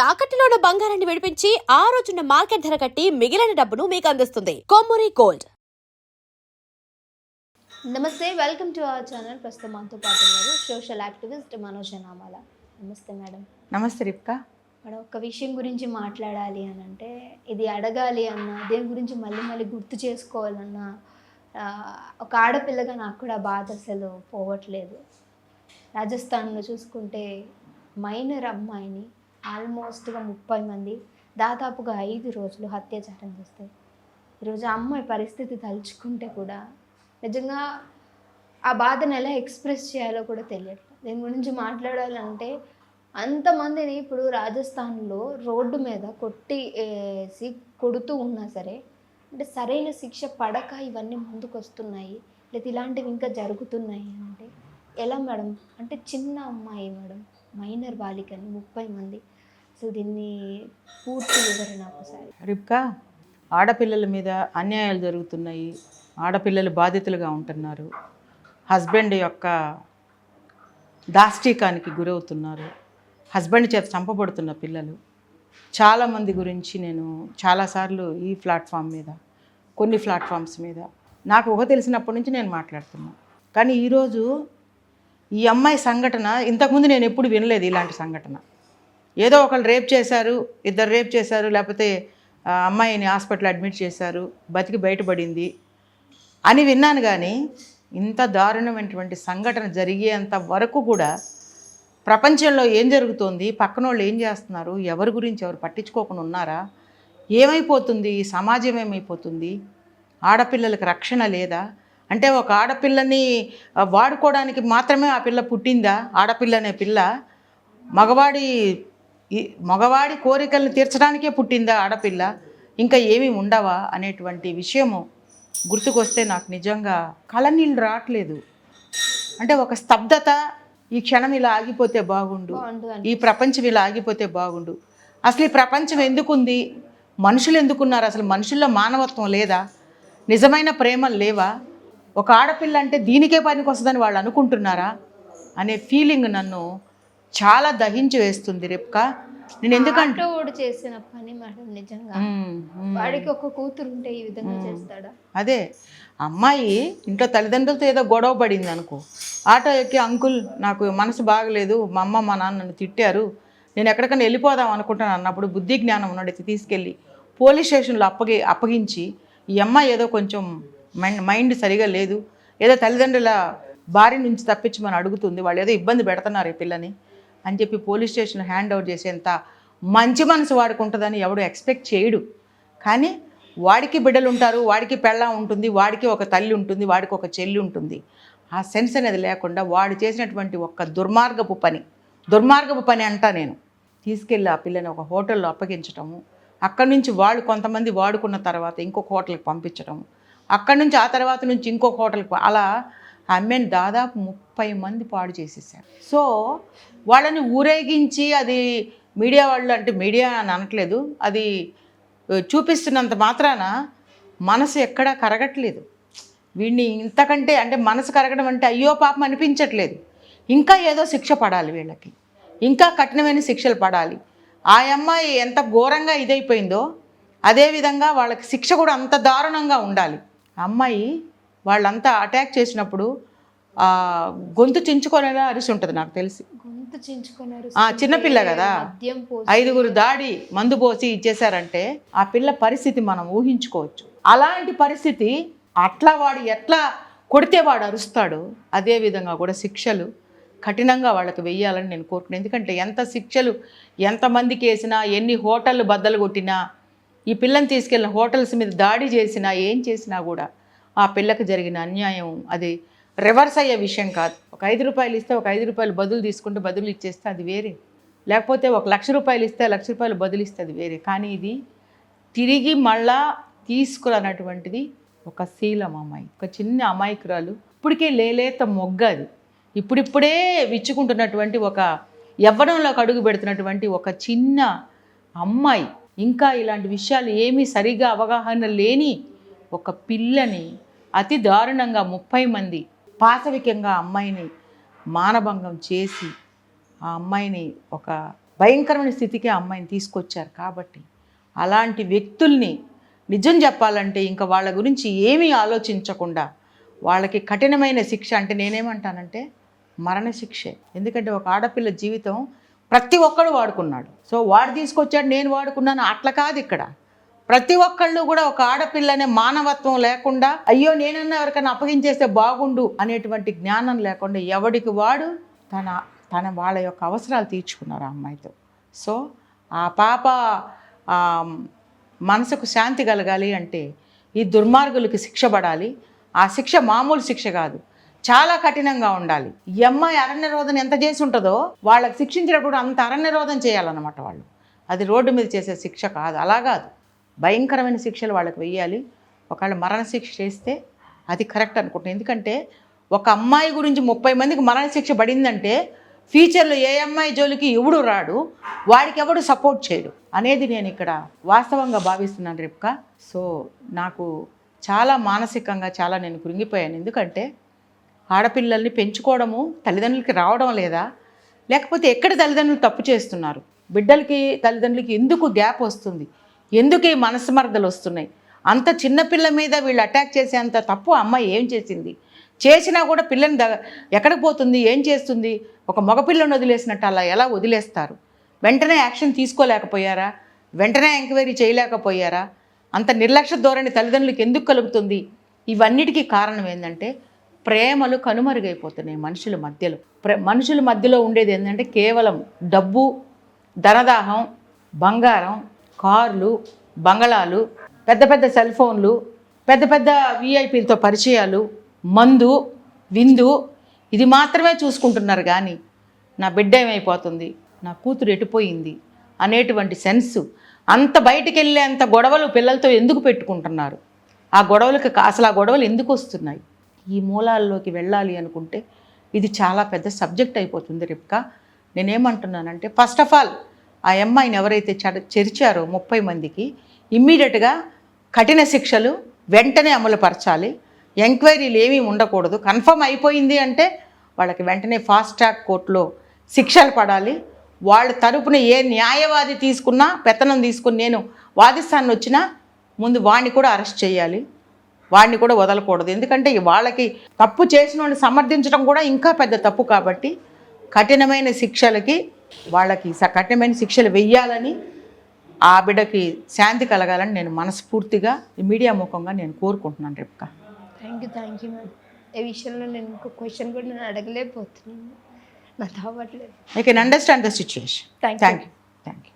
తాకట్టులో ఉన్న బంగారాన్ని విడిపించి ఆ రోజున్న మార్కెట్ ధర కట్టి మిగిలిన డబ్బును మీకు అందిస్తుంది కొమ్మూరి గోల్డ్. నమస్తే, వెల్కమ్ టు అవర్ ఛానల్. ప్రస్తుతం మనతో పాటు ఉన్నారు సోషల్ యాక్టివిస్ట్ మనోజ్ నామాల. నమస్తే మేడం. నమస్తే రిప్కా. మేడం, ఒక విషయం గురించి మాట్లాడాలి అని అంటే, ఇది అడగాలి అన్నా, దేని గురించి మళ్ళీ మళ్ళీ గుర్తు చేసుకోవాలన్నా, ఒక ఆడపిల్లగా నాకు కూడా బాధ అసలు పోవట్లేదు. రాజస్థాన్లో చూసుకుంటే మైనర్ అమ్మాయిని ఆల్మోస్ట్గా 30 మంది దాదాపుగా 5 రోజులు అత్యాచారం చేస్తాయి. ఈరోజు ఆ అమ్మాయి పరిస్థితి తలుచుకుంటే కూడా నిజంగా ఆ బాధను ఎలా ఎక్స్ప్రెస్ చేయాలో కూడా తెలియట్లేదు. దీని గురించి మాట్లాడాలంటే అంతమందిని ఇప్పుడు రాజస్థాన్లో రోడ్డు మీద కొడుతూ ఉన్నా సరే, అంటే సరైన శిక్ష పడక ఇవన్నీ ముందుకు వస్తున్నాయి, లేదా ఇలాంటివి ఇంకా జరుగుతున్నాయి అంటే ఎలా మేడం? అంటే చిన్న అమ్మాయి మేడం, మైనర్ బాలికని 30 మంది. అసలు దీన్ని పూర్తి వివరణ ఒకసారి. రిప్కా, ఆడపిల్లల మీద అన్యాయాలు జరుగుతున్నాయి, ఆడపిల్లలు బాధితులుగా ఉంటున్నారు, హస్బెండ్ యొక్క దాష్టీకానికి గురవుతున్నారు, హస్బెండ్ చేత చంపబడుతున్న పిల్లలు చాలామంది గురించి నేను చాలాసార్లు ఈ ప్లాట్ఫామ్ మీద, కొన్ని ప్లాట్ఫామ్స్ మీద నాకు తెలిసినప్పటి నుంచి నేను మాట్లాడుతున్నాను. కానీ ఈరోజు ఈ అమ్మాయి సంఘటన ఇంతకుముందు నేను ఎప్పుడు వినలేదు. ఇలాంటి సంఘటన ఏదో ఒకళ్ళు రేప్ చేశారు, ఇద్దరు రేప్ చేశారు, లేకపోతే అమ్మాయిని హాస్పిటల్ అడ్మిట్ చేశారు, బతికి బయటపడింది అని విన్నాను. కానీ ఇంత దారుణమైనటువంటి సంఘటన జరిగేంత వరకు కూడా ప్రపంచంలో ఏం జరుగుతోంది, పక్కన వాళ్ళు ఏం చేస్తున్నారు, ఎవరి గురించి ఎవరు పట్టించుకోకుండా ఉన్నారా, ఏమైపోతుంది సమాజం, ఏమైపోతుంది, ఆడపిల్లలకు రక్షణ లేదా? అంటే ఒక ఆడపిల్లని వాడుకోవడానికి మాత్రమే ఆ పిల్ల పుట్టిందా? ఆడపిల్ల అనే పిల్ల మగవాడి కోరికలను తీర్చడానికే పుట్టిందా ఆడపిల్ల? ఇంకా ఏమీ ఉండవా అనేటువంటి విషయము గుర్తుకొస్తే నాకు నిజంగా కళ్ళనీళ్ళు రావట్లేదు. అంటే ఒక స్తబ్దత, ఈ క్షణం ఇలా ఆగిపోతే బాగుండు, ఈ ప్రపంచం ఇలా ఆగిపోతే బాగుండు. అసలు ఈ ప్రపంచం ఎందుకుంది, మనుషులు ఎందుకున్నారు, అసలు మనుషుల్లో మానవత్వం లేదా, నిజమైన ప్రేమలు లేవా, ఒక ఆడపిల్ల అంటే దీనికే పనికి వస్తుందని వాళ్ళు అనుకుంటున్నారా అనే ఫీలింగ్ నన్ను చాలా దహించి వేస్తుంది రిప్కా. నేను ఎందుకంటే చేసిన పని మేడం, నిజంగా వాడికి ఒక కూతురు ఉంటే ఈ విధంగా చేస్తాడా? అదే అమ్మాయి ఇంట్లో తల్లిదండ్రులతో ఏదో గొడవ పడింది అనుకో, ఆటో ఎక్కి అంకుల్ నాకు మనసు బాగలేదు, మా అమ్మ మా నాన్న నన్ను తిట్టారు, నేను ఎక్కడికైనా వెళ్ళిపోదాం అనుకుంటాను అన్నప్పుడు బుద్ధి జ్ఞానం ఉన్నది తీసుకెళ్ళి పోలీస్ స్టేషన్లో అప్పగించి, ఈ అమ్మాయి ఏదో కొంచెం మైండ్ సరిగా లేదు, ఏదో తల్లిదండ్రుల బారి నుంచి తప్పించమని అడుగుతుంది, వాళ్ళు ఏదో ఇబ్బంది పెడుతున్నారు ఈ పిల్లని అని చెప్పి పోలీస్ స్టేషన్ హ్యాండ్ ఓవర్ చేసేంత మంచి మనసు వాడికి ఉంటుందని ఎవడు ఎక్స్పెక్ట్ చేయడు. కానీ వాడికి బిడ్డలు ఉంటారు, వాడికి పెళ్ళాం ఉంటుంది, వాడికి ఒక తల్లి ఉంటుంది, వాడికి ఒక చెల్లి ఉంటుంది. ఆ సెన్స్ అనేది లేకుండా వాడు చేసినటువంటి ఒక్క దుర్మార్గపు పని అంటా నేను, తీసుకెళ్ళి ఆ పిల్లని ఒక హోటల్లో అప్పగించటము, అక్కడి నుంచి వాళ్ళు కొంతమంది వాడుకున్న తర్వాత ఇంకొక హోటల్కి పంపించటము, అక్కడి నుంచి ఆ తర్వాత నుంచి ఇంకొక హోటల్కి, అలా అమ్మాయిని దాదాపు 30 మంది పాడు చేసేసారు. సో వాళ్ళని ఊరేగించి, అది మీడియా వాళ్ళు, అంటే మీడియా అని అనట్లేదు, అది చూపిస్తున్నంత మాత్రాన మనసు ఎక్కడా కరగట్లేదు. వీడిని ఇంతకంటే, అంటే మనసు కరగడం అంటే అయ్యో పాపం అనిపించట్లేదు. ఇంకా ఏదో శిక్ష పడాలి వీళ్ళకి, ఇంకా కఠినమైన శిక్షలు పడాలి. ఆ అమ్మాయి ఎంత ఘోరంగా ఇదైపోయిందో అదేవిధంగా వాళ్ళకి శిక్ష కూడా అంత దారుణంగా ఉండాలి. అమ్మాయి వాళ్ళంతా అటాక్ చేసినప్పుడు గొంతు చించుకొనేలా అరిసి ఉంటుంది నాకు తెలిసి. చిన్నపిల్ల కదా, 5 దాడి మందు పోసి ఇచ్చేసారంటే ఆ పిల్ల పరిస్థితి మనం ఊహించుకోవచ్చు. అలాంటి పరిస్థితి, అట్లా వాడు ఎట్లా కొడితే వాడు అరుస్తాడో అదే విధంగా కూడా శిక్షలు కఠినంగా వాళ్ళకి వెయ్యాలని నేను కోరుకున్నాను. ఎందుకంటే ఎంత శిక్షలు ఎంతమందికి వేసినా, ఎన్ని హోటళ్ళు బద్దలు కొట్టినా, ఈ పిల్లని తీసుకెళ్ళిన హోటల్స్ మీద దాడి చేసినా, ఏం చేసినా కూడా ఆ పిల్లకి జరిగిన అన్యాయం అది రివర్స్ అయ్యే విషయం కాదు. ఒక 5 రూపాయలు ఇస్తే ఒక 5 రూపాయలు బదులు తీసుకుంటే బదులు ఇచ్చేస్తే అది వేరే, లేకపోతే ఒక 1,00,000 రూపాయలు ఇస్తే 1,00,000 రూపాయలు బదులు ఇస్తే అది వేరే. కానీ ఇది తిరిగి మళ్ళా తీసుకురన్నటువంటిది ఒక శీలం అమ్మాయి, ఒక చిన్న అమాయకురాలు, ఇప్పటికే లేలేత మొగ్గ, అది ఇప్పుడిప్పుడే విచ్చుకుంటున్నటువంటి ఒక యవ్వనంలోకి అడుగు పెడుతున్నటువంటి ఒక చిన్న అమ్మాయి, ఇంకా ఇలాంటి విషయాలు ఏమీ సరిగా అవగాహన లేని ఒక పిల్లని అతి దారుణంగా 30 మంది పాశవికంగా అమ్మాయిని మానభంగం చేసి, ఆ అమ్మాయిని ఒక భయంకరమైన స్థితికి ఆ అమ్మాయిని తీసుకొచ్చారు. కాబట్టి అలాంటి వ్యక్తుల్ని నిజం చెప్పాలంటే ఇంకా వాళ్ళ గురించి ఏమీ ఆలోచించకుండా వాళ్ళకి కఠినమైన శిక్ష, అంటే నేనేమంటానంటే మరణశిక్షే. ఎందుకంటే ఒక ఆడపిల్ల జీవితం ప్రతి ఒక్కడు వాడుకున్నాడు. సో వాడు తీసుకొచ్చాడు, నేను వాడుకున్నాను, అట్లా కాదు. ఇక్కడ ప్రతి ఒక్కళ్ళు కూడా ఒక ఆడపిల్లనే మానవత్వం లేకుండా, అయ్యో నేనన్నా ఎవరికైనా అప్పగించేస్తే బాగుండు అనేటువంటి జ్ఞానం లేకుండా ఎవడికి వాడు తన వాళ్ళ యొక్క అవసరాలు తీర్చుకున్నారు ఆ అమ్మాయితో. సో ఆ పాప మనసుకు శాంతి కలగాలి అంటే ఈ దుర్మార్గులకి శిక్ష పడాలి. ఆ శిక్ష మామూలు శిక్ష కాదు, చాలా కఠినంగా ఉండాలి. ఈ అమ్మాయి అరణ్యరోధన ఎంత చేసి ఉంటుందో వాళ్ళకి శిక్షించినప్పుడు అంత అరణ్యరోధన చేయాలన్నమాట వాళ్ళు. అది రోడ్డు మీద చేసే శిక్ష కాదు, అలా కాదు. భయంకరమైన శిక్షలు వాళ్ళకి వెయ్యాలి. ఒకవేళ మరణశిక్ష చేస్తే అది కరెక్ట్ అనుకుంటున్నాను. ఎందుకంటే ఒక అమ్మాయి గురించి 30 మందికి మరణశిక్ష పడిందంటే ఫ్యూచర్లో ఏ అమ్మాయి జోలికి ఎవడు రాడు, వాడికి ఎవడు సపోర్ట్ చేయడు అనేది నేను ఇక్కడ వాస్తవంగా భావిస్తున్నాను రేపుకా. సో నాకు చాలా మానసికంగా చాలా నేను కృంగిపోయాను. ఎందుకంటే ఆడపిల్లల్ని పెంచుకోవడము తల్లిదండ్రులకి రావడం లేదా, లేకపోతే ఎక్కడ తల్లిదండ్రులు తప్పు చేస్తున్నారు, బిడ్డలకి తల్లిదండ్రులకి ఎందుకు గ్యాప్ వస్తుంది, ఎందుకు ఈ మనస్మర్ధలు వస్తున్నాయి, అంత చిన్నపిల్ల మీద వీళ్ళు అటాక్ చేసేంత తప్పు అమ్మాయి ఏం చేసింది, చేసినా కూడా పిల్లని ఎక్కడికి పోతుంది, ఏం చేస్తుంది, ఒక మగపిల్లని వదిలేసినట్టు అలా ఎలా వదిలేస్తారు? వెంటనే యాక్షన్ తీసుకోలేకపోయారా? వెంటనే ఎంక్వైరీ చేయలేకపోయారా? అంత నిర్లక్ష్య ధోరణి తల్లిదండ్రులకు ఎందుకు కలుగుతుంది? ఇవన్నిటికీ కారణం ఏంటంటే ప్రేమలు కనుమరుగైపోతున్నాయి మనుషుల మధ్యలో. మనుషుల మధ్యలో ఉండేది ఏంటంటే కేవలం డబ్బు, ధనదాహం, బంగారం, కార్లు, బంగళాలు, పెద్ద పెద్ద సెల్ ఫోన్లు, పెద్ద పెద్ద విఐపీలతో పరిచయాలు, మందు, విందు, ఇది మాత్రమే చూసుకుంటున్నారు. కానీ నా బిడ్డ ఏమైపోతుంది, నా కూతురు ఎటుపోయింది అనేటువంటి సెన్సు, అంత బయటికి వెళ్ళే అంత గొడవలు పిల్లలతో ఎందుకు పెట్టుకుంటున్నారు, ఆ గొడవలకు అసలు ఆ గొడవలు ఎందుకు వస్తున్నాయి, ఈ మూలాల్లోకి వెళ్ళాలి అనుకుంటే ఇది చాలా పెద్ద సబ్జెక్ట్ అయిపోతుంది రేపుకా. నేనేమంటున్నానంటే ఫస్ట్ ఆఫ్ ఆల్ ఆ అమ్మాయిని ఎవరైతే చెరిచారో 30 మందికి ఇమ్మీడియట్గా కఠిన శిక్షలు వెంటనే అమలుపరచాలి. ఎంక్వైరీలు ఏమీ ఉండకూడదు. కన్ఫర్మ్ అయిపోయింది అంటే వాళ్ళకి వెంటనే ఫాస్ట్ ట్రాక్ కోర్టులో శిక్షలు పడాలి. వాళ్ళ తరపున ఏ న్యాయవాది తీసుకున్నా, పెత్తనం తీసుకుని నేను వాదిస్తాను వచ్చినా ముందు వాడిని కూడా అరెస్ట్ చేయాలి, వాడిని కూడా వదలకూడదు. ఎందుకంటే వాళ్ళకి తప్పు చేసిన వాడిని సమర్థించడం కూడా ఇంకా పెద్ద తప్పు. కాబట్టి కఠినమైన శిక్షలకి వాళ్ళకి కఠినమైన శిక్షలు వెయ్యాలని, ఆ బిడ్డకి శాంతి కలగాలని నేను మనస్ఫూర్తిగా ఈ మీడియా ముఖంగా నేను కోరుకుంటున్నాను రేపుకా. Thank you ma'am. ఈ విషయంలో నేను ఇంకో క్వశ్చన్ కూడా నేను అడగలేకపోతున్నాను, నాకు అవ్వట్లేదు. I can understand the situation. Thank you. Thank you.